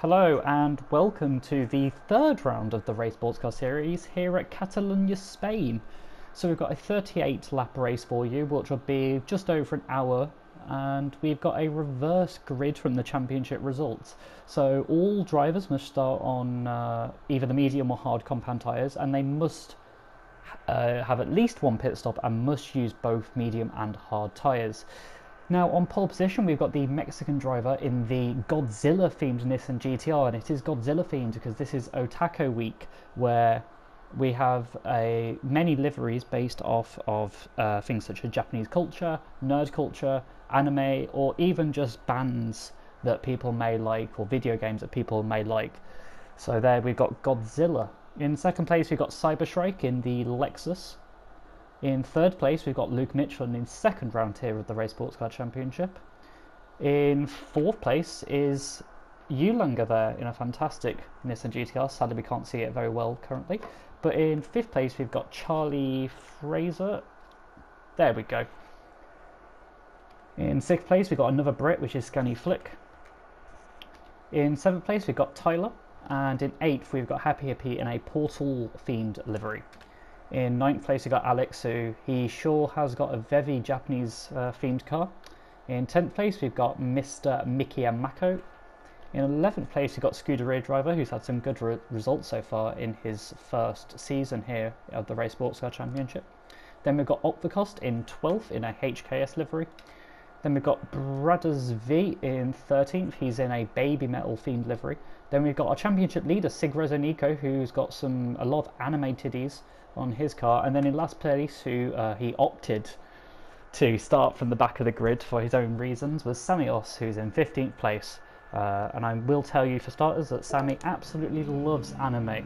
Hello and welcome to the third round of the Rei Sportscar series here at Catalunya, Spain. So we've got a 38 lap race for you, which will be just over an hour, and we've got a reverse grid from the championship results. So all drivers must start on either the medium or hard compound tyres, and they must have at least one pit stop and must use both medium and hard tyres. Now on pole position we've got the Mexican driver in the Godzilla themed Nissan GTR, and it is Godzilla themed because this is Otaku week, where we have many liveries based off of things such as Japanese culture, nerd culture, anime, or even just bands that people may like or video games that people may like. So there we've got Godzilla. In second place we've got Cyberstrike in the Lexus. In third place, we've got Luke Mitchell in the second round here of the Rei Sportscar Championship. In fourth place is Ulanga there in a fantastic Nissan GTR. Sadly, we can't see it very well currently. But in fifth place, we've got Charlie Fraser. There we go. In sixth place, we've got another Brit, which is Scanny Flick. In seventh place, we've got Tyler. And in eighth, we've got Happy Hippie in a Portal-themed livery. In ninth place, we got Alex, who he sure has got a very Japanese themed car. In 10th place, we've got Mr. Mickey and Mako. In 11th place, we've got Scuderia driver, who's had some good results so far in his first season here of the Rei Sportscar Championship. Then we've got Opvacost in 12th in a HKS livery. Then we've got Brothers V in 13th, he's in a baby metal themed livery. Then we've got our championship leader, Sig Nico, who's got a lot of anime titties on his car. And then in last place, who he opted to start from the back of the grid for his own reasons, was Samios, who's in 15th place. And I will tell you for starters that Sammy absolutely loves anime.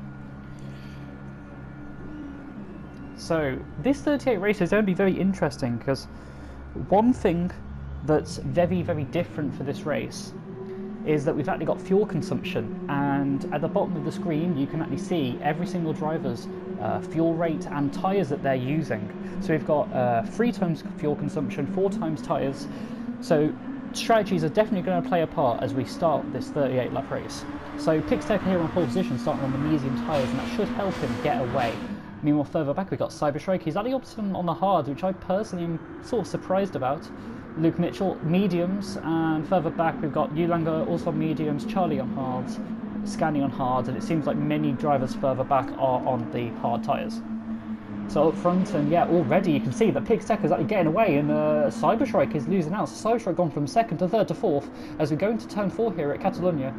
So this 38 race is going to be very interesting because one thing that's very, very different for this race is that we've actually got fuel consumption, and at the bottom of the screen you can actually see every single driver's fuel rate and tyres that they're using. So we've got 3 times fuel consumption, 4 times tyres. So strategies are definitely going to play a part as we start this 38 lap race. So Pixtech here on pole position, starting on the medium tyres, and that should help him get away. Meanwhile further back we've got Cyberstrike, he's actually opted on the hard, which I personally am sort of surprised about. Luke Mitchell, mediums, and further back we've got Ulanga, also mediums, Charlie on hards, Scanny on hards, and it seems like many drivers further back are on the hard tyres. So up front, and yeah, already you can see that Pixtech is actually getting away, and Cyberstrike is losing out. So Cyberstrike gone from second to third to fourth as we go into turn 4 here at Catalunya.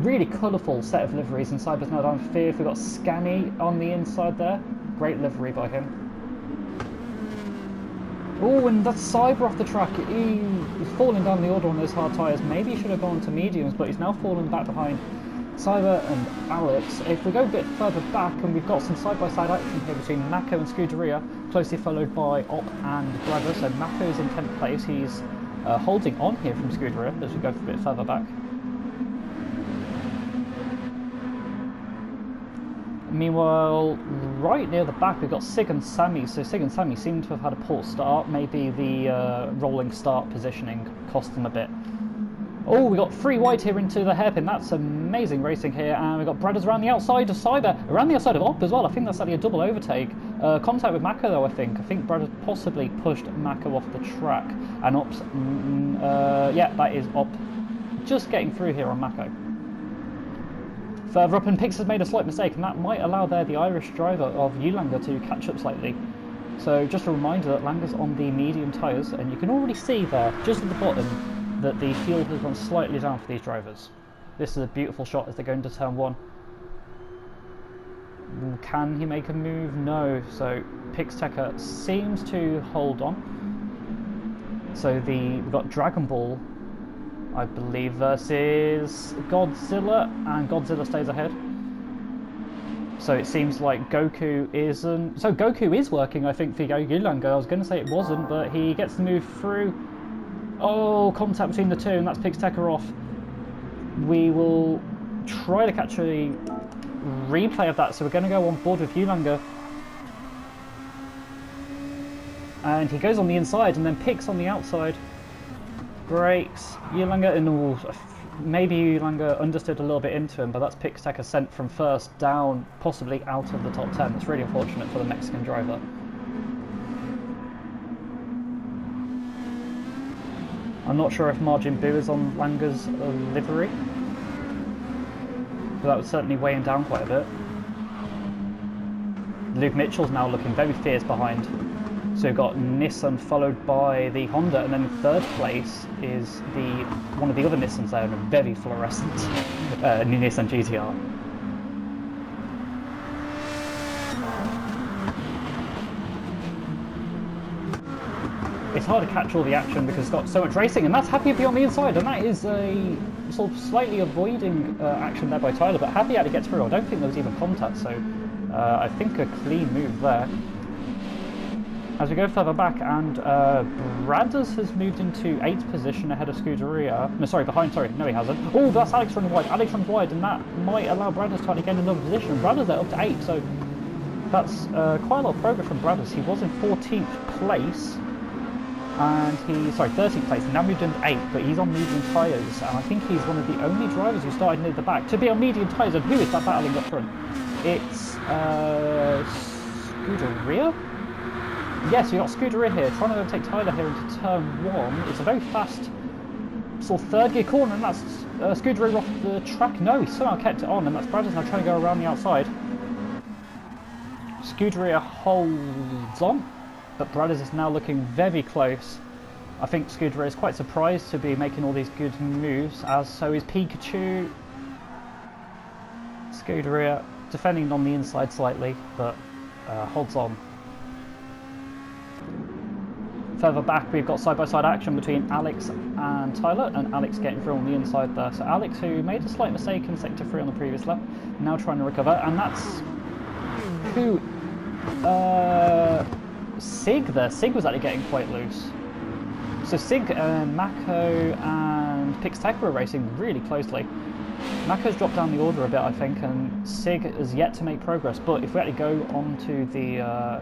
Really colourful set of liveries, and Cyber's now down fifth. We've got Scanny on the inside there, great livery by him. Oh, and that's Cyber off the track. He's falling down the order on those hard tyres. Maybe he should have gone to mediums, but he's now fallen back behind Cyber and Alex. If we go a bit further back, and we've got some side-by-side action here between Mako and Scuderia, closely followed by Op and Brother. So Mako's in 10th place. He's holding on here from Scuderia as we go a bit further back. Meanwhile, right near the back we've got Sig and Sammy. So Sig and Sammy seem to have had a poor start. Maybe the rolling start positioning cost them a bit. Oh, we got 3 wide here into the hairpin. That's amazing racing here. And we've got Brothers around the outside of Cyber, around the outside of Op as well. I think that's actually a double overtake. Contact with Mako though, I think. Brothers possibly pushed Mako off the track. And Op's, yeah, that is Op just getting through here on Mako. Further up, and Pix has made a slight mistake, and that might allow the Irish driver of Ulanga to catch up slightly. So just a reminder that Langa's on the medium tyres, and you can already see there, just at the bottom, that the fuel has gone slightly down for these drivers. This is a beautiful shot as they go into turn 1. Can he make a move? No. So Pixtecher seems to hold on. So we've got Dragon Ball, I believe, versus Godzilla, and Godzilla stays ahead. So it seems like Goku isn't... So Goku is working, I think, for Ulanga. I was going to say it wasn't, but he gets to move through. Oh, contact between the two, and that's Pixtecher off. We will try to catch a replay of that, so we're going to go on board with Ulanga. And he goes on the inside, and then Pix on the outside. Brakes, Ulanga, and maybe Langer understood a little bit into him, but that's Pixtec ascent from first down, possibly out of the top 10. It's really unfortunate for the Mexican driver. I'm not sure if Margin Boo is on Langer's livery, but that was certainly weighing down quite a bit. Luke Mitchell's now looking very fierce behind. So we've got Nissan followed by the Honda, and then in third place is one of the other Nissans there, and a very fluorescent new Nissan GTR. It's hard to catch all the action because it's got so much racing, and that's Happy on the inside, and that is a sort of slightly avoiding action there by Tyler, but Happy had to get through. I don't think there was even contact, so I think a clean move there. As we go further back, and Bradders has moved into 8th position ahead of Scuderia. No, sorry, behind, sorry, no he hasn't. Oh, that's Alex running wide. Alex runs wide, and that might allow Bradders to gain another position. Bradders are up to 8, so that's quite a lot of progress from Bradders. He was in 14th place, and 13th place, now moved into 8th, but he's on medium tyres, and I think he's one of the only drivers who started near the back to be on medium tyres. And who is that battling up front? It's Scuderia? Yes, we've got Scuderia here, trying to overtake Tyler here into turn 1. It's a very fast sort of third gear corner, and that's Scuderia off the track. No, he somehow kept it on, and that's Bradders now trying to go around the outside. Scuderia holds on, but Bradders is now looking very close. I think Scuderia is quite surprised to be making all these good moves, as so is Pikachu. Scuderia defending on the inside slightly, but holds on. Further back, we've got side-by-side action between Alex and Tyler, and Alex getting through on the inside there. So Alex, who made a slight mistake in Sector 3 on the previous lap, now trying to recover, and that's who Sig there. Sig was actually getting quite loose. So Sig, Mako and Pixtec were racing really closely. Mako's dropped down the order a bit, I think, and Sig has yet to make progress, but if we actually go onto the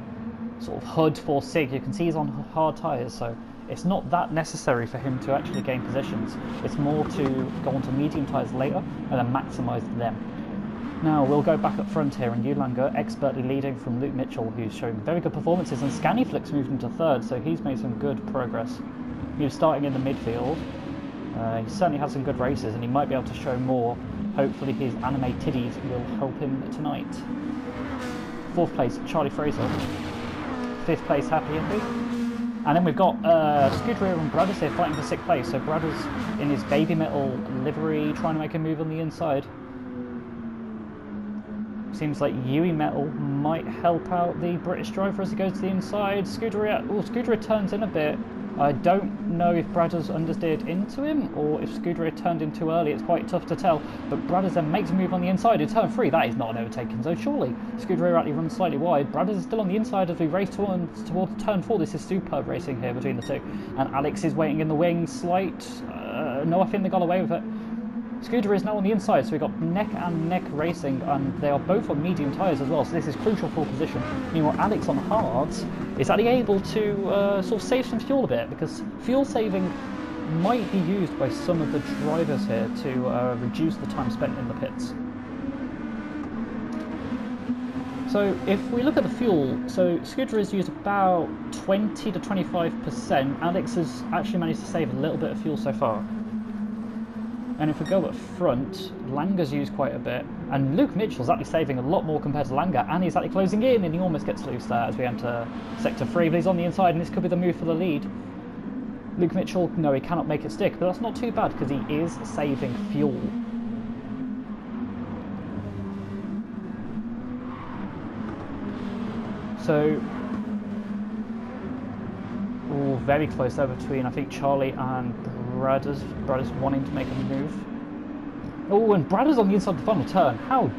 sort of HUD for Sig, you can see he's on hard tyres, so it's not that necessary for him to actually gain positions. It's more to go onto medium tyres later and then maximise them. Now we'll go back up front here, and Langer expertly leading from Luke Mitchell, who's showing very good performances, and Scannyflix moved into 3rd, so he's made some good progress. He was starting in the midfield. He certainly has some good races, and he might be able to show more. Hopefully his anime tiddies will help him tonight. 4th place, Charlie Fraser. 5th place, Happy. And then we've got Scuderia and Bradders here fighting for 6th place. So Bradders in his baby metal livery trying to make a move on the inside. Seems like Yui Metal might help out the British driver as he goes to the inside. Scuderia turns in a bit. I don't know if Bradders understeered into him or if Scuderia turned in too early. It's quite tough to tell. But Bradders then makes a move on the inside in turn 3. That is not an overtaking zone, surely. Scuderia actually runs slightly wide. Bradders is still on the inside as we race towards turn 4. This is superb racing here between the two. And Alex is waiting in the wings. Slight. No, I think they got away with it. Scuderia is now on the inside, so we've got neck and neck racing, and they are both on medium tyres as well, so this is crucial for position. Meanwhile, Alex on hards is actually able to sort of save some fuel a bit, because fuel saving might be used by some of the drivers here to reduce the time spent in the pits. So if we look at the fuel, so Scuderia has used about 20 to 25%. Alex has actually managed to save a little bit of fuel so far. And if we go up front, Langer's used quite a bit, and Luke Mitchell's actually saving a lot more compared to Langer, and he's actually closing in, and he almost gets loose there as we enter Sector 3, but he's on the inside, and this could be the move for the lead. Luke Mitchell, no, he cannot make it stick, but that's not too bad, because he is saving fuel. So, very close there between, I think, Charlie and Bradders wanting to make a move. Oh, and Bradders on the inside of the final turn. How?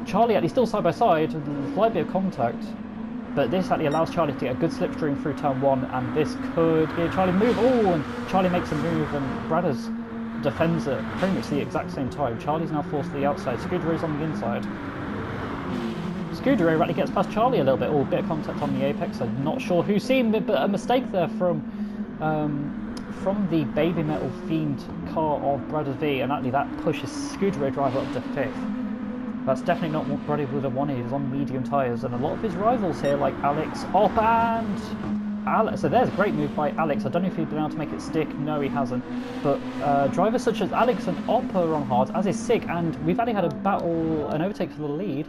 Charlie actually still side by side with a slight bit of contact, but this actually allows Charlie to get a good slipstream through turn 1, and this could give Charlie a move. Oh, and Charlie makes a move, and Bradders defends it pretty much the exact same time. Charlie's now forced to the outside. Scuderia is on the inside. Scuderia actually gets past Charlie a little bit. Oh, a bit of contact on the apex. I'm not sure who's seen it, but a mistake there from from the Baby Metal themed car of Brothers V, and actually that pushes Scuderia driver up to 5th. That's definitely not what Brody would have wanted. He's on medium tyres, and a lot of his rivals here, like Alex, Op, and Alex. So there's a great move by Alex. I don't know if he's been able to make it stick. No, he hasn't. But drivers such as Alex and Op are on hard, as is Sig, and we've actually had a battle, an overtake for the lead.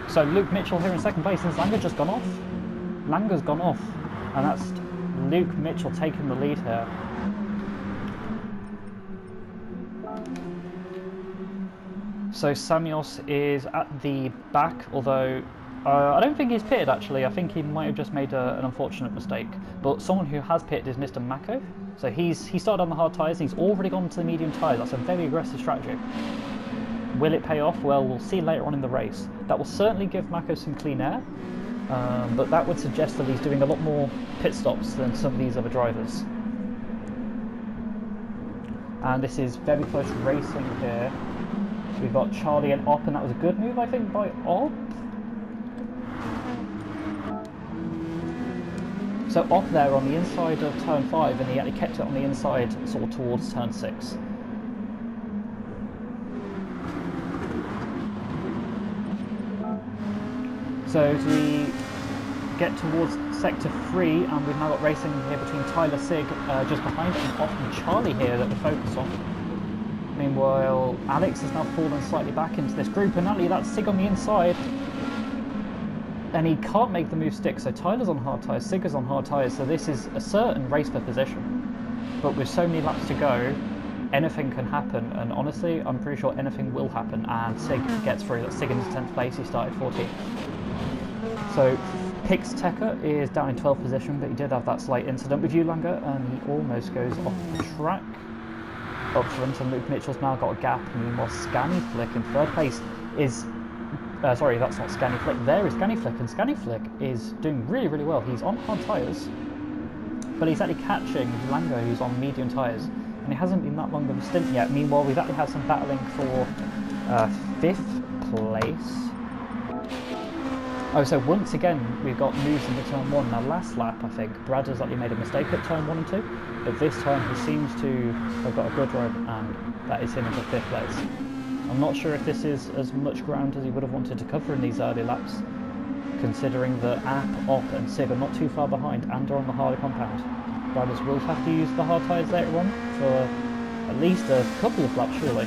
So Luke Mitchell here in 2nd place, and Langer's just gone off. Langer's gone off, and that's Luke Mitchell taking the lead here. So Samios is at the back, although I don't think he's pitted actually. I think he might have just made an unfortunate mistake. But someone who has pitted is Mr. Mako. So he started on the hard tyres and he's already gone to the medium tyres. That's a very aggressive strategy. Will it pay off? Well, we'll see later on in the race. That will certainly give Mako some clean air, but that would suggest that he's doing a lot more pit stops than some of these other drivers. And this is very close racing here. We've got Charlie and Op, and that was a good move, I think, by Op. So Op there on the inside of turn 5, and he actually kept it on the inside, sort of towards turn 6. So as we get towards sector 3, and we've now got racing here between Tyler Sig just behind it, and Op and Charlie here that we're focused on. Meanwhile, Alex has now fallen slightly back into this group, and actually that's Sig on the inside. And he can't make the move stick, so Tyler's on hard tyres, Sig is on hard tyres, so this is a certain race for position. But with so many laps to go, anything can happen, and honestly, I'm pretty sure anything will happen, and Sig gets through. That's Sig in his 10th place, he started 14th. So Pix Tekka is down in 12th position, but he did have that slight incident with Ulanger, and he almost goes off the track. Up front, and Luke Mitchell's now got a gap. Meanwhile, Scanny Flick in 3rd place is... sorry, that's not Scanny Flick. There is Scanny Flick, and Scanny Flick is doing really, really well. He's on hard tyres, but he's actually catching Ulanger, who's on medium tyres, and he hasn't been that long of a stint yet. Meanwhile, we've actually had some battling for 5th place. Oh, so once again, we've got moves into turn 1. Now, last lap, I think, Brad has actually made a mistake at turn 1 and 2, but this time he seems to have got a good ride, and that is him into 5th place. I'm not sure if this is as much ground as he would have wanted to cover in these early laps, considering that App, Op and Sig are not too far behind and are on the harder compound. Riders will have to use the hard tyres later on for at least a couple of laps, surely.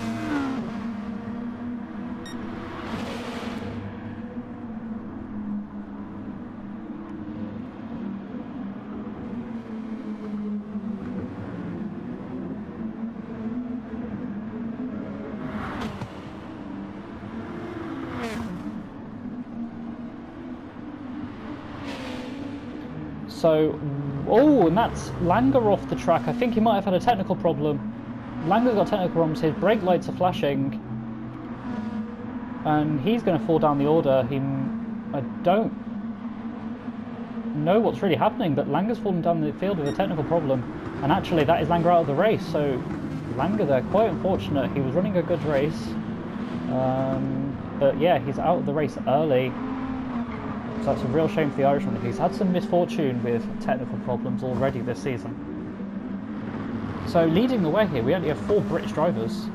So, oh, and that's Langer off the track. I think he might have had a technical problem. Langer's got technical problems, his brake lights are flashing. And he's going to fall down the order. I don't know what's really happening, but Langer's fallen down the field with a technical problem. And actually, that is Langer out of the race. So, Langer there, quite unfortunate. He was running a good race. But yeah, he's out of the race early. So that's a real shame for the Irishman. He's had some misfortune with technical problems already this season. So leading the way here, we only have 4 British drivers.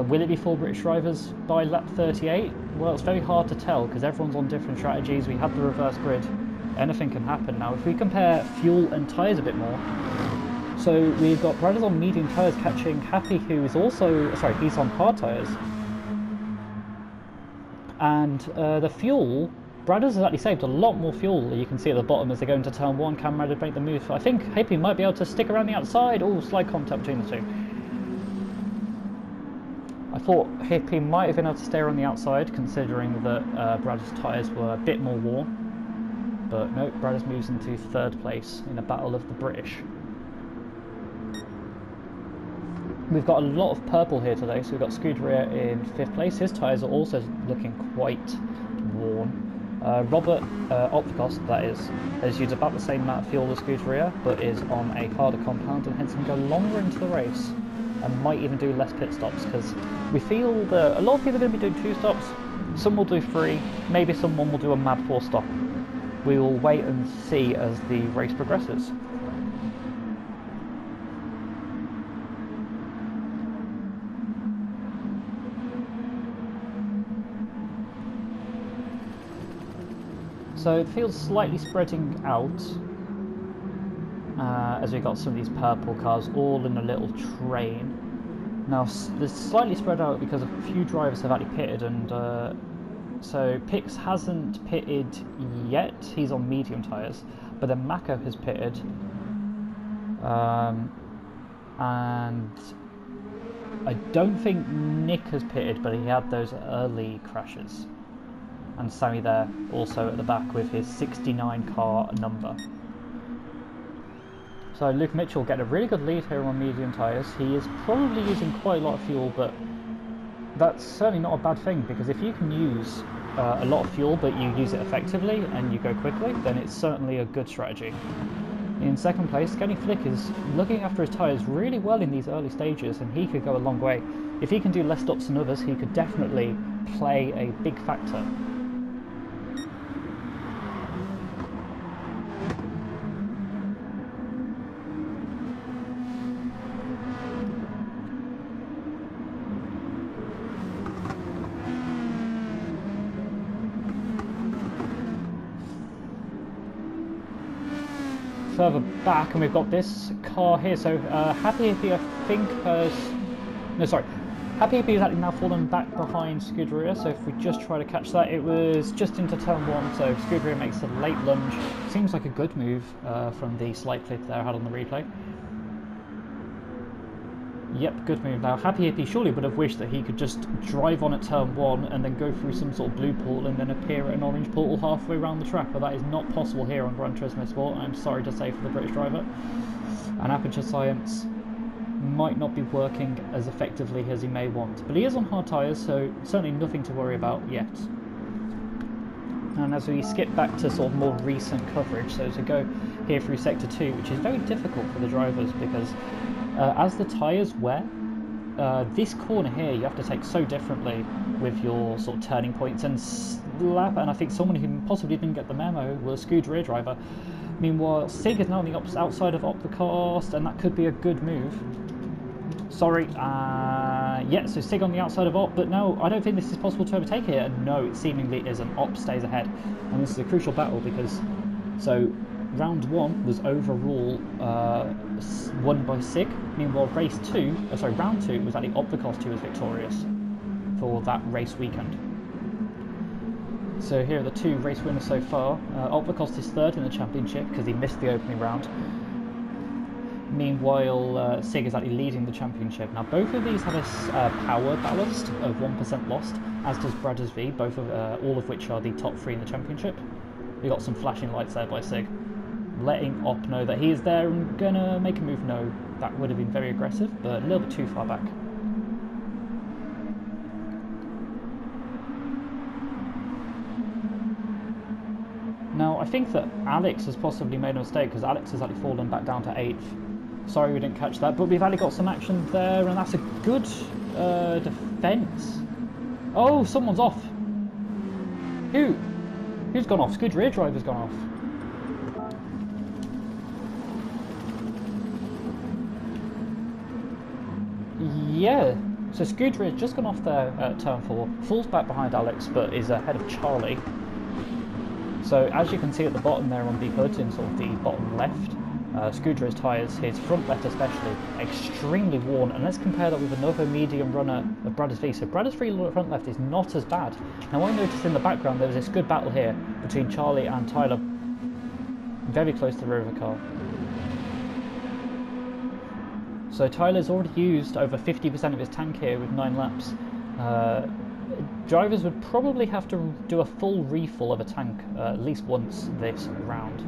Will it be 4 British drivers by lap 38? Well, it's very hard to tell because everyone's on different strategies. We have the reverse grid. Anything can happen. Now, if we compare fuel and tyres a bit more, so we've got riders on medium tyres catching Happy, who is also, sorry, he's on hard tyres. And the fuel, Bradders has actually saved a lot more fuel, you can see at the bottom as they go into turn 1. Cameron to make the move. I think Happy might be able to stick around the outside. Oh, slight contact between the two. I thought Happy might have been able to stay around the outside, considering that Bradders' tyres were a bit more worn. But no, Bradders moves into 3rd place in a battle of the British. We've got a lot of purple here today, so we've got Scuderia in 5th place. His tyres are also looking quite worn. Robert Opticos, that is, has used about the same amount of fuel as Scuderia, but is on a harder compound and hence can go longer into the race and might even do less pit stops, because we feel that a lot of people are going to be doing 2 stops, some will do 3, maybe someone will do a mad 4 stop. We will wait and see as the race progresses. So the field's slightly spreading out as we've got some of these purple cars all in a little train. Now, it's slightly spread out because a few drivers have actually pitted, and so Pix hasn't pitted yet. He's on medium tyres, but then Mako has pitted, and I don't think Nick has pitted, but he had those early crashes. And Sammy there also at the back with his 69 car number. So Luke Mitchell getting a really good lead here on medium tyres. He is probably using quite a lot of fuel, but that's certainly not a bad thing, because if you can use a lot of fuel but you use it effectively and you go quickly, then it's certainly a good strategy. In second place, Kenny Flick is looking after his tyres really well in these early stages, and he could go a long way. If he can do less stops than others, he could definitely play a big factor. Further back, and we've got this car here. So Happy Hippie, I think, Happy Hippie has actually now fallen back behind Scuderia. So if we just try to catch that, it was just into turn one. So Scuderia makes a late lunge. Seems like a good move from the slight clip there I had on the replay. Yep, good move. Now Happy Hippie surely would have wished that he could just drive on at turn one and then go through some sort of blue portal and then appear at an orange portal halfway around the track, but that is not possible here on Gran Turismo Sport, I'm sorry to say, for the British driver. And Aperture Science might not be working as effectively as he may want, but he is on hard tyres, so certainly nothing to worry about yet. And as we skip back to sort of more recent coverage, so to go here through Sector 2, which is very difficult for the drivers because as the tyres wear, this corner here you have to take so differently with your sort of turning points and slap, and I think someone who possibly didn't get the memo was Scuderia driver. Meanwhile, Sig is now on the outside of Optacast, and that could be a good move. Sorry, yeah, so Sig on the outside of Op, but no, I don't think this is possible to overtake here, and no, it seemingly isn't. Op stays ahead, and this is a crucial battle because, so, round one was overall won by Sig. Meanwhile, round two was actually Optacast who was victorious for that race weekend. So here are the two race winners so far. Optacast is third in the championship because he missed the opening round. Meanwhile, Sig is actually leading the championship. Now both of these have a power ballast of 1% lost, as does Brothers V, both of all of which are the top three in the championship. We got some flashing lights there by Sig, letting Op know that he is there and gonna make a move. No, that would have been very aggressive, but a little bit too far back. Now I think that Alex has possibly made a mistake because Alex has actually fallen back down to 8th. Sorry we didn't catch that, but we've actually got some action there, and that's a good defence. Oh, someone's off. Who's gone off? Scuderia driver's gone off. Yeah, so Scuderia has just gone off there at turn 4, falls back behind Alex, but is ahead of Charlie. So as you can see at the bottom there on the hood, in sort of the bottom left, Scuderia's tyres, his front left especially, extremely worn, and let's compare that with another medium runner of Brothers V. So Brothers V front left is not as bad. Now I noticed in the background there was this good battle here between Charlie and Tyler, very close to the rear of the car. So Tyler's already used over 50% of his tank here with 9 laps. Drivers would probably have to do a full refill of a tank at least once this round.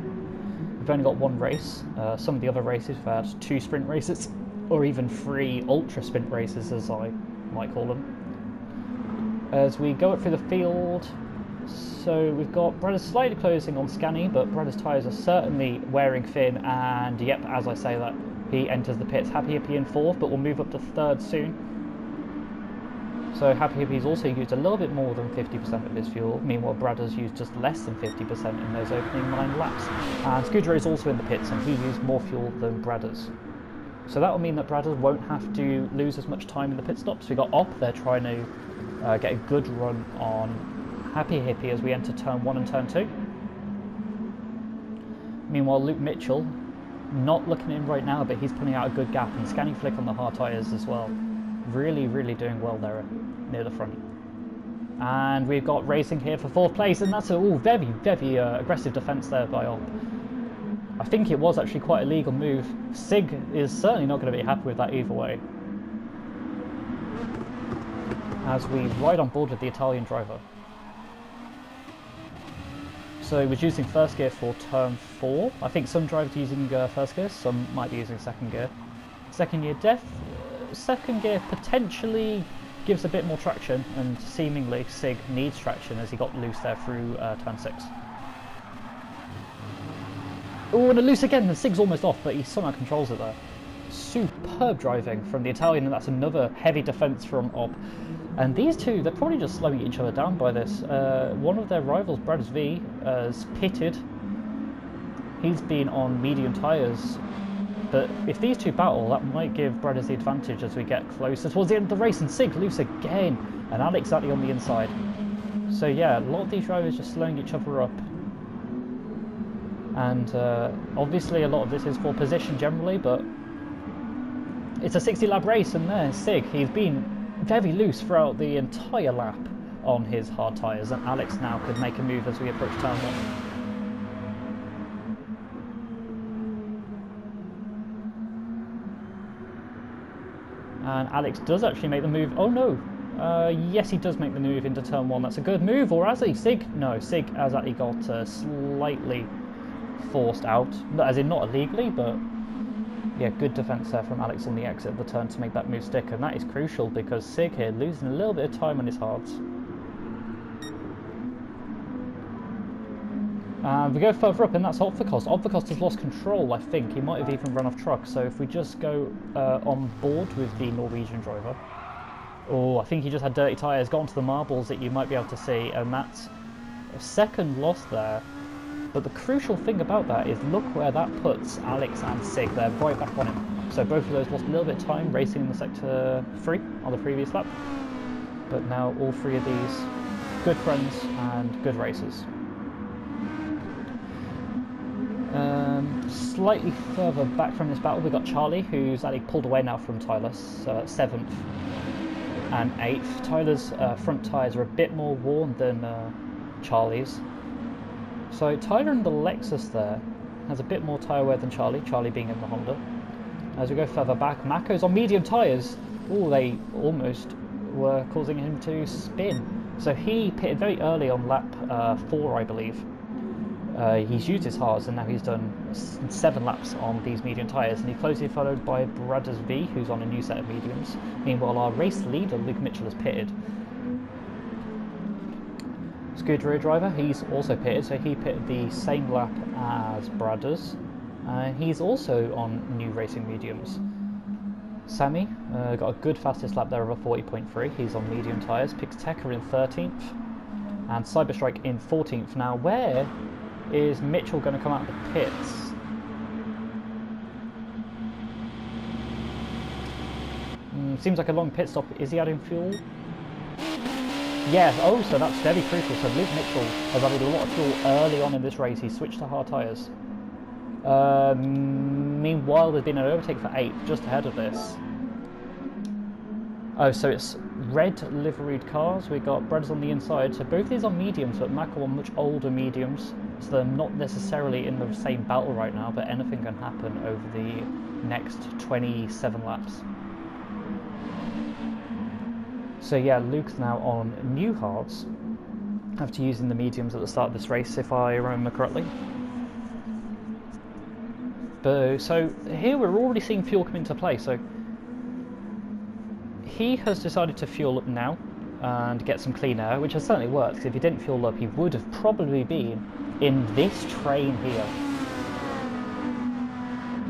We've only got one race. Some of the other races we've had 2 sprint races, or even 3 ultra sprint races as I might call them. As we go up through the field, so we've got Brothers slightly closing on Scani, but Brothers tyres are certainly wearing thin, and yep, as I say that, he enters the pits. Happy Hippie in 4th, but will move up to 3rd soon. So Happy Hippie's also used a little bit more than 50% of his fuel. Meanwhile, Brothers used just less than 50% in those opening 9 laps. And Scuderia is also in the pits, and he used more fuel than Brothers. So that will mean that Brothers won't have to lose as much time in the pit stops. We've got Op there trying to get a good run on Happy Hippie as we enter turn 1 and turn 2. Meanwhile, Luke Mitchell, not looking in right now, but he's putting out a good gap and scanning flick on the hard tyres as well. Really, really doing well there near the front. And we've got racing here for 4th place, and that's a very, very aggressive defence there by Op. I think it was actually quite a legal move. Sig is certainly not going to be happy with that either way. As we ride on board with the Italian driver. So he was using first gear for turn 4. I think some drivers are using first gear, some might be using second gear. Second gear potentially gives a bit more traction, and seemingly Sig needs traction as he got loose there through turn 6. Oh, and a loose again, and Sig's almost off, but he somehow controls it there. Superb driving from the Italian, and that's another heavy defence from Op. And these two, they're probably just slowing each other down by this. One of their rivals, Brothers V, is pitted. He's been on medium tyres. But if these two battle, that might give Brothers the advantage as we get closer towards the end of the race. And Sig loose again, and Alex exactly on the inside. So yeah, a lot of these drivers just slowing each other up. And obviously a lot of this is for position generally, but it's a 60 lap race, and there's Sig. He's been very loose throughout the entire lap on his hard tyres, and Alex now could make a move as we approach turn 1. And Alex does actually make the move. Oh no! Yes, he does make the move into turn 1. That's a good move, or has he? Sig? No, Sig has actually got slightly forced out. As in, not illegally, but yeah, good defence there from Alex on the exit of the turn to make that move stick, and that is crucial because Sig here losing a little bit of time on his hards. And we go further up, and that's Opvacost. Opvacost has lost control, I think. He might have even run off truck, so if we just go on board with the Norwegian driver. Oh, I think he just had dirty tyres, got onto the marbles that you might be able to see, and that's a second loss there. But the crucial thing about that is look where that puts Alex and Sig. They're right back on him. So both of those lost a little bit of time racing in the sector 3 on the previous lap. But now all 3 of these good friends and good racers. Slightly further back from this battle, we've got Charlie, who's actually pulled away now from Tyler's, so at 7th and 8th. Tyler's front tyres are a bit more worn than Charlie's. So Tyler in the Lexus there has a bit more tyre wear than Charlie, Charlie being in the Honda. As we go further back, Mako's on medium tyres. Oh, they almost were causing him to spin. So he pitted very early on lap 4, I believe. He's used his hards, and now he's done 7 laps on these medium tyres, and he closely followed by Brothers V, who's on a new set of mediums. Meanwhile, our race leader, Luke Mitchell, has pitted. Scuderia driver, he's also pitted, so he pitted the same lap as Brothers. He's also on new racing mediums. Sammy got a good fastest lap there of a 40.3. He's on medium tyres. Picks Tekka in 13th, and Cyberstrike in 14th. Now, where is Mitchell going to come out of the pits? Seems like a long pit stop. Is he adding fuel? Yeah, oh, so that's very crucial. So Luke Mitchell has added a lot of fuel early on in this race. He switched to hard tyres. Meanwhile, there's been an overtake for 8th, just ahead of this. Oh, so it's red liveried cars. We've got Brothers on the inside. So both these are mediums, but Mako are much older mediums. So they're not necessarily in the same battle right now, but anything can happen over the next 27 laps. So yeah, Luke's now on new hards after using the mediums at the start of this race, if I remember correctly. But so here we're already seeing fuel come into play. So he has decided to fuel up now and get some clean air, which has certainly worked, because if he didn't fuel up, he would have probably been in this train here.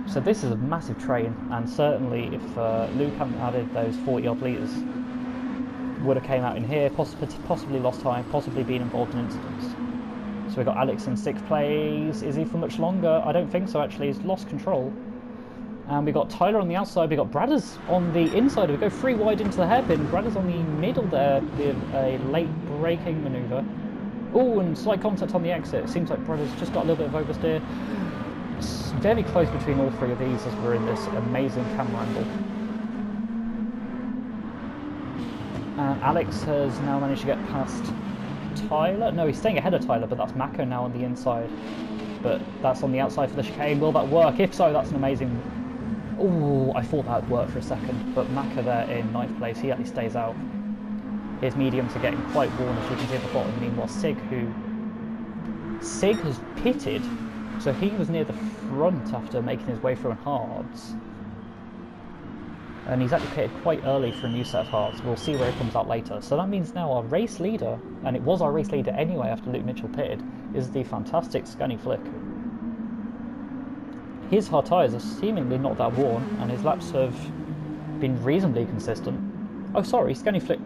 So this is a massive train, and certainly if Luke hadn't added those 40 odd litres, would have came out in here, possibly lost time, possibly been involved in incidents. So we've got Alex in 6th place. Is he for much longer? I don't think so, actually. He's lost control. And we've got Tyler on the outside. We've got Bradders on the inside. We go 3 wide into the hairpin. Bradders on the middle there with a late braking manoeuvre. Oh, and slight contact on the exit. Seems like Bradders just got a little bit of oversteer. It's very close between all three of these as we're in this amazing camera angle. And Alex has now managed to get past Tyler. No, he's staying ahead of Tyler, but that's Mako now on the inside. But that's on the outside for the chicane. Will that work? If so, that's an amazing... Oh, I thought that would work for a second. But Mako there in 9th place, he actually stays out. His mediums are getting quite worn, as you can see at the bottom. Meanwhile, Sig has pitted, so he was near the front after making his way through on hards. And he's actually pitted quite early for a new set of hards. We'll see where it comes out later. So that means now our race leader, and it was our race leader anyway after Luke Mitchell pitted, is the fantastic Scanny Flick. His hard tyres are seemingly not that worn, and his laps have been reasonably consistent. Oh, sorry, Scanny Flick.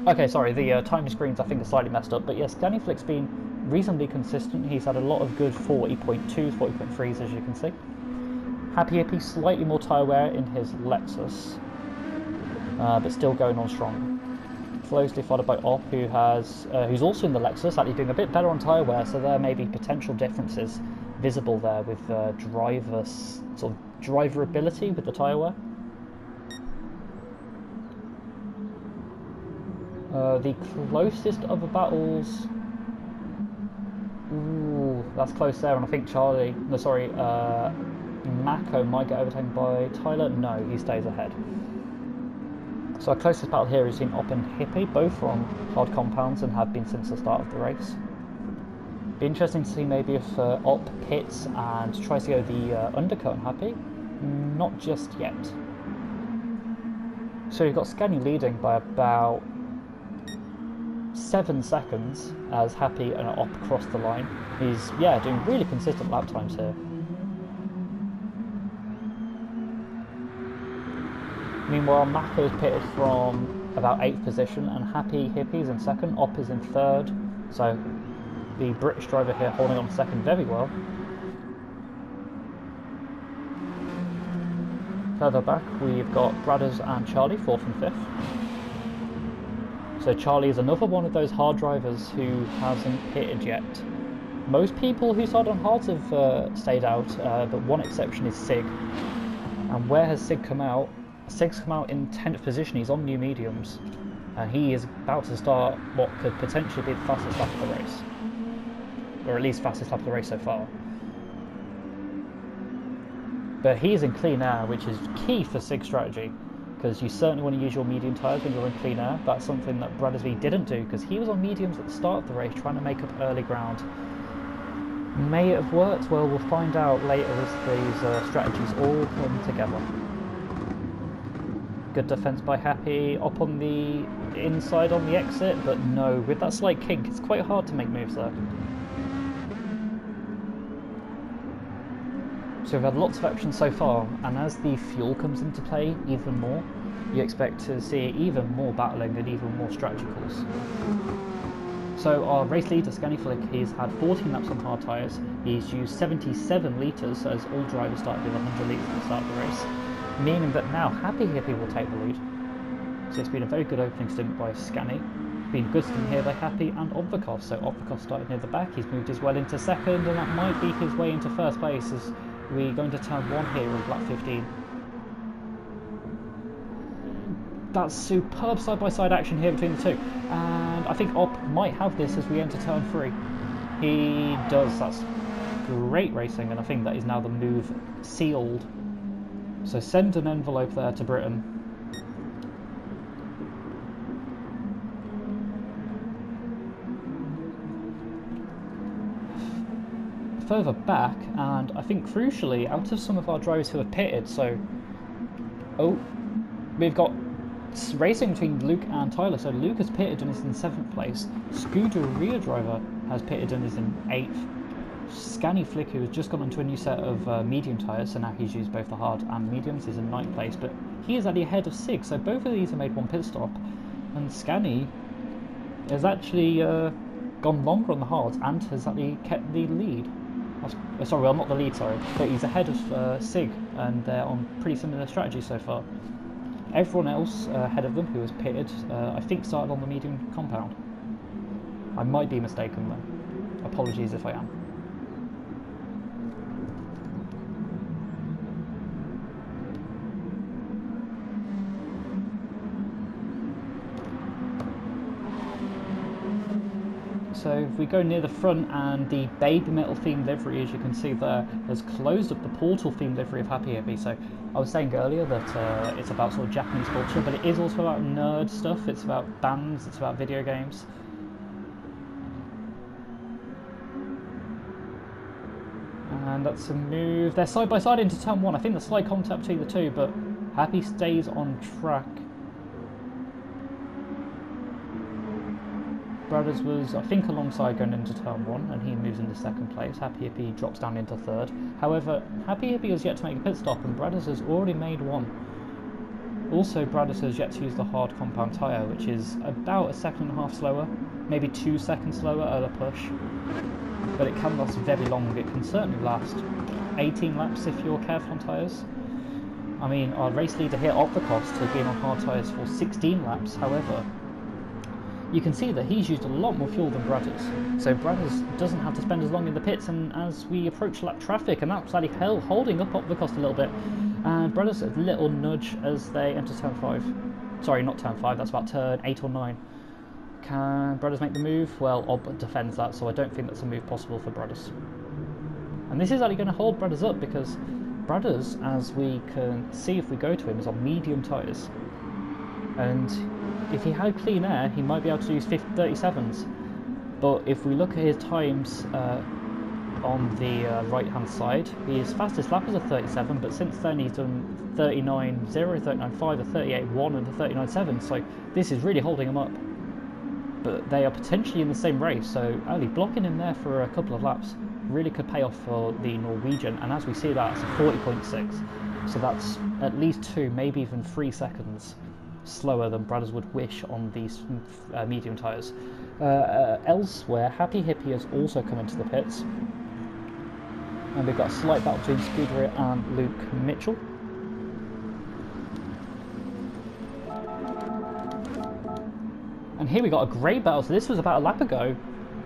Okay, sorry, the time screens I think are slightly messed up, but yes, Scanny Flick's been reasonably consistent. He's had a lot of good 40.2s, 40.3s, as you can see. Happy Hippie, slightly more tyre wear in his Lexus, but still going on strong. Closely followed by Op, who's also in the Lexus, actually doing a bit better on tyre wear, so there may be potential differences visible there with driver ability with the tyre wear. The closest other battles... Ooh, that's close there, and I think Mako might get overtaken by Tyler. No, he stays ahead. So our closest battle here is between Op and Hippie, both from hard compounds and have been since the start of the race. Be interesting to see maybe if Op pits and tries to go the undercut on Happy. Not just yet. So you've got Scanny leading by about 7 seconds as Happy and Op cross the line. He's, doing really consistent lap times here. Meanwhile, Mako is pitted from about 8th position, and Happy Hippie's in 2nd, Op is in 3rd, so the British driver here holding on 2nd very well. Further back, we've got Bradders and Charlie, 4th and 5th. So Charlie is another one of those hard drivers who hasn't pitted yet. Most people who started on hards have stayed out, but one exception is Sig. And where has Sig come out? Sig's come out in 10th position. He's on new mediums, and he is about to start what could potentially be the fastest lap of the race, or at least fastest lap of the race so far. But he is in clean air, which is key for Sig's strategy, because you certainly want to use your medium tyres when you're in clean air. That's something that Braddersby didn't do, because he was on mediums at the start of the race trying to make up early ground. May it have worked? Well, we'll find out later as these strategies all come together. Good defence by Happy, Up on the inside on the exit, but no, with that slight kink, it's quite hard to make moves there. So we've had lots of options so far, and as the fuel comes into play even more, you expect to see even more battling and even more strategy calls. So our race leader, Scanny Flick, he's had 14 laps on hard tyres, he's used 77 litres as all drivers started with 100 litres at the start of the race, meaning that now Happy Hippie will take the lead. So it's been a very good opening stint by Scanny. Been good stint here by Happy and Obvikov. So Obvikov started near the back, he's moved his well into 2nd, and that might be his way into 1st place as we go into turn 1 here of lap 15. That's superb side-by-side action here between the two, and I think Op might have this as we enter turn 3. He does. That's great racing, and I think that is now the move sealed. So send an envelope there to Britain. Further back, and I think crucially, out of some of our drivers who have pitted, so... Oh, we've got racing between Luke and Tyler. So Luke has pitted and is in 7th place. Scooter rear driver has pitted and is in 8th. Scanny Flick, who has just gone onto a new set of medium tyres, so now he's used both the hard and mediums, is in 9th place, but he is actually ahead of Sig, so both of these have made one pit stop, and Scanny has actually gone longer on the hards and has actually kept the lead. Sorry, well, not the lead, sorry, but he's ahead of Sig, and they're on pretty similar strategies so far. Everyone else ahead of them who has pitted, I think started on the medium compound. I might be mistaken though. Apologies if I am. So if we go near the front, and the baby metal themed livery, as you can see there, has closed up the portal themed livery of Happy Hippie. So I was saying earlier that it's about sort of Japanese culture, but it is also about nerd stuff. It's about bands, it's about video games. And that's a move. They're side by side into turn one. I think there's slight contact between the two, but Happy stays on track. Brothers was, I think, alongside going into turn one, and he moves into second place. Happy Hippie drops down into third. However, Happy Hippie has yet to make a pit stop, and Brothers has already made one. Also, Brothers has yet to use the hard compound tyre, which is about a second and a half slower, maybe 2 seconds slower at a push. But it can last very long. It can certainly last 18 laps if you're careful on tyres. I mean, our race leader here, Opticost, has been on hard tyres for 16 laps. However, you can see that he's used a lot more fuel than Brothers. So Brothers doesn't have to spend as long in the pits, and as we approach lap traffic, and that's actually holding up Opticost a little bit. And Brothers a little nudge as they enter turn 5. Sorry, not turn 5, that's about turn 8 or 9. Can Brothers make the move? Well, Ob defends that, so I don't think that's a move possible for Brothers. And this is actually going to hold Brothers up, because Brothers, as we can see if we go to him, is on medium tyres. And if he had clean air, he might be able to use 37s. But if we look at his times on the right hand side, his fastest lap is a 37, but since then he's done 39.0, 39.5, a 38.1 and a 39.7, so this is really holding him up. But they are potentially in the same race, so only blocking him there for a couple of laps really could pay off for the Norwegian, and as we see that, it's a 40.6, so that's at least 2, maybe even 3 seconds slower than Brothers would wish on these medium tyres. Elsewhere, Happy Hippie has also come into the pits, and we've got a slight battle between Scuderia and Luke Mitchell. And here we got a great battle. So this was about a lap ago.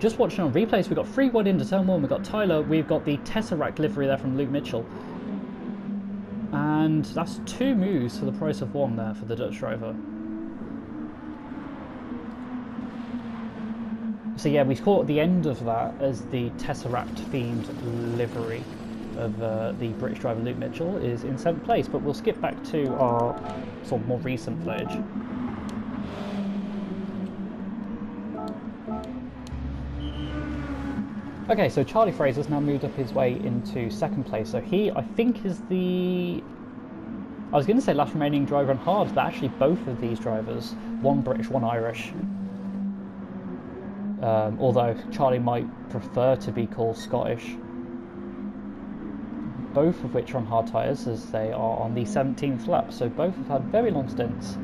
Just watching on replays, we got 3-1 into turn 1. We've got Tyler. We've got the Tesseract livery there from Luke Mitchell. And that's 2 moves for the price of 1 there for the Dutch driver. So yeah, we caught the end of that as the Tesseract themed livery of the British driver Luke Mitchell is in 7th place. But we'll skip back to our sort of more recent footage. Okay, so Charlie Fraser's now moved up his way into 2nd place. So he, I think, is the... I was going to say last remaining driver on hard, but actually both of these drivers, one British, one Irish. Although Charlie might prefer to be called Scottish. Both of which are on hard tyres, as they are on the 17th lap. So both have had very long stints,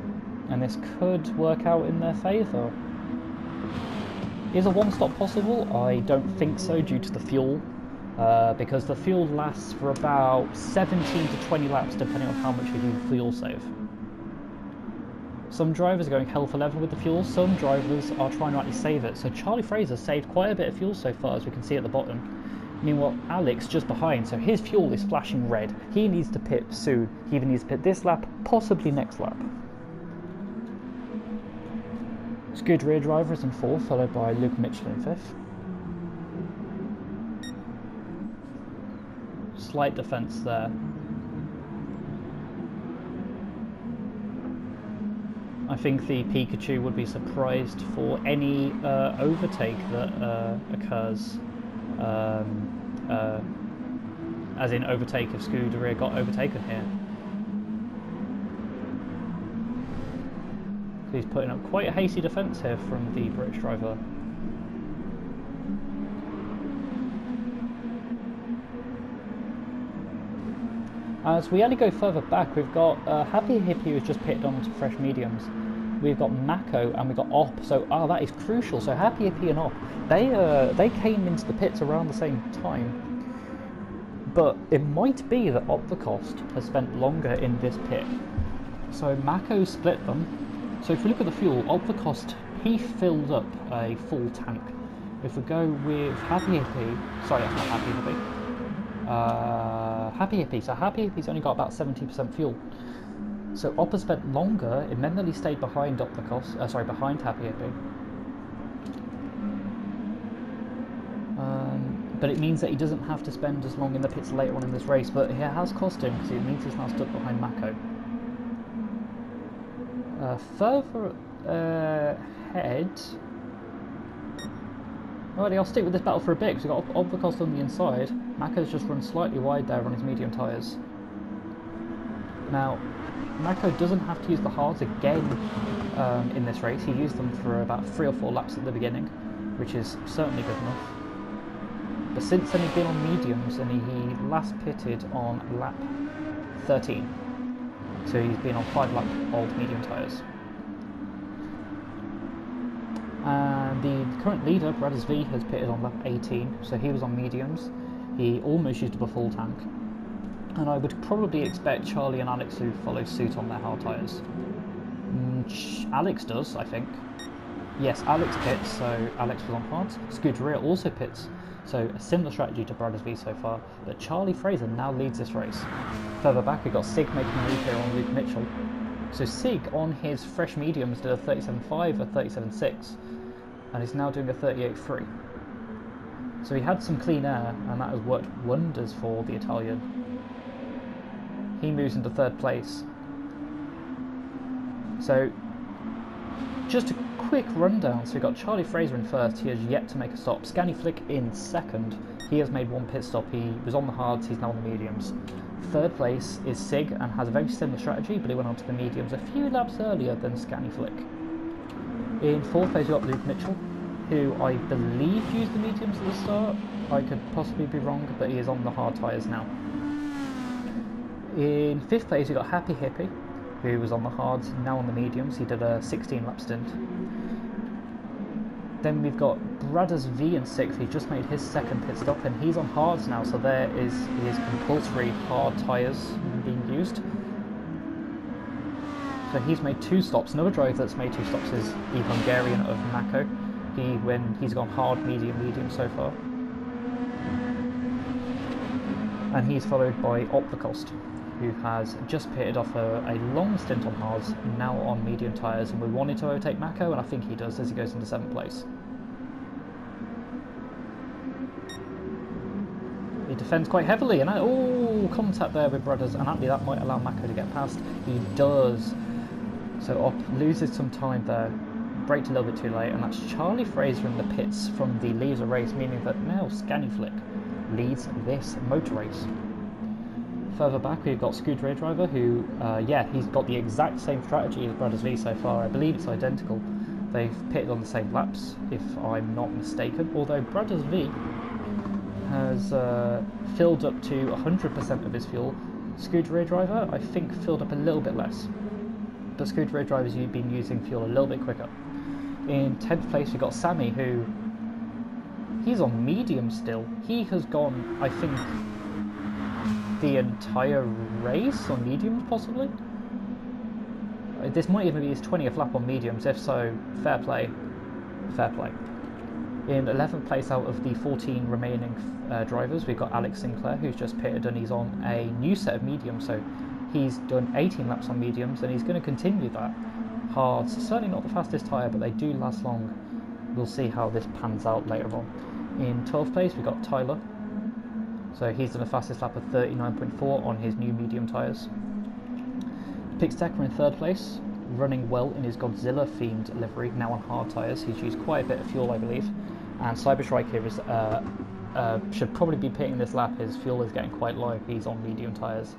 and this could work out in their favour. Is a 1-stop possible? I don't think so, due to the fuel, because the fuel lasts for about 17 to 20 laps depending on how much you do fuel save. Some drivers are going hell for leather with the fuel, some drivers are trying to actually save it. So Charlie Fraser saved quite a bit of fuel so far, as we can see at the bottom. Meanwhile, Alex just behind, so his fuel is flashing red. He needs to pit soon. He either needs to pit this lap, possibly next lap. Scuderia driver is in 4th, followed by Luke Mitchell in 5th. Slight defence there. I think the Pikachu would be surprised for any overtake that occurs, as in overtake if Scuderia got overtaken here. He's putting up quite a hasty defence here from the British driver. As we only go further back, we've got Happy Hippie who's just pitted onto fresh mediums. We've got Mako and we've got Op. So that is crucial. So Happy Hippie and Op, they came into the pits around the same time. But it might be that Opticost has spent longer in this pit. So Mako split them. So if we look at the fuel, Opticost, he filled up a full tank, If we go with Happy Hippie, sorry, that's not Happy Hippie. Happy Hippie. So Happy Hippie's only got about 70% fuel. So Oppa spent longer. It meant that he stayed behind behind Happy Hippie. But it means that he doesn't have to spend as long in the pits later on in this race. But it has cost him because it means he's now stuck behind Mako. Further ahead. Alrighty, I'll stick with this battle for a bit because we've got Obvercost on the inside. Mako's just run slightly wide there on his medium tyres. Now, Mako doesn't have to use the hards again in this race. He used them for about 3 or 4 laps at the beginning, which is certainly good enough. But since then he's been on mediums and he last pitted on lap 13. So he's been on 5-lap old medium tyres. And the current leader, Brothers V, has pitted on lap 18, so he was on mediums. He almost used up a full tank. And I would probably expect Charlie and Alex to follow suit on their hard tyres. Alex does, I think. Yes, Alex pits, so Alex was on hards. Scuderia also pits, so a similar strategy to Brothers V so far. But Charlie Fraser now leads this race. Further back, we've got Sig making a move here on Luke Mitchell. So Sig, on his fresh mediums, did a 37.5, a 37.6, and is now doing a 38.3. So he had some clean air, and that has worked wonders for the Italian. He moves into 3rd place. So, just a quick rundown. So we've got Charlie Fraser in 1st, he has yet to make a stop. Scanny Flick in 2nd, he has made 1 pit stop, he was on the hards, he's now on the mediums. 3rd place is Sig and has a very similar strategy, but he went on to the mediums a few laps earlier than Scanny Flick. In 4th place we've got Luke Mitchell, who I believe used the mediums at the start. I could possibly be wrong, but he is on the hard tyres now. In 5th place we've got Happy Hippie, who was on the hards, now on the mediums. He did a 16-lap stint. Then we've got Brothers V in 6th, he just made his 2nd pit stop, and he's on hards now, so there is his compulsory hard tyres being used. So he's made 2 stops. Another driver that's made 2 stops is the Hungarian of Mako. He's gone hard, medium so far. And he's followed by Obvercost, who has just pitted off a long stint on hards, now on medium tyres, and we wanted to overtake Mako, and I think he does as he goes into 7th place. He defends quite heavily, and contact there with Brothers, and actually that might allow Mako to get past. He does. So Op loses some time there, braked a little bit too late, and that's Charlie Fraser in the pits from the lead of the race, meaning that now Scanny Flick leads this motor race. Further back we've got Scuderia driver who, he's got the exact same strategy as Brothers V so far. I believe it's identical. They've pitted on the same laps, if I'm not mistaken, although Brothers V has filled up to 100% of his fuel. Scuderia driver, I think, filled up a little bit less. But Scuderia drivers have been using fuel a little bit quicker. In 10th place we've got Sammy, who, he's on medium still. He has gone, I think, the entire race on mediums, possibly? This might even be his 20th lap on mediums. If so, fair play. Fair play. In 11th place out of the 14 remaining drivers, we've got Alex Sinclair, who's just pitted, and he's on a new set of mediums, so he's done 18 laps on mediums, and he's going to continue that. Hards, certainly not the fastest tyre, but they do last long. We'll see how this pans out later on. In 12th place, we've got Tyler. So he's done the fastest lap of 39.4 on his new medium tyres. Pixtecker in 3rd place, running well in his Godzilla-themed livery, now on hard tyres. He's used quite a bit of fuel, I believe. And Cyberstrike here is, should probably be pitting this lap. His fuel is getting quite low. He's on medium tyres.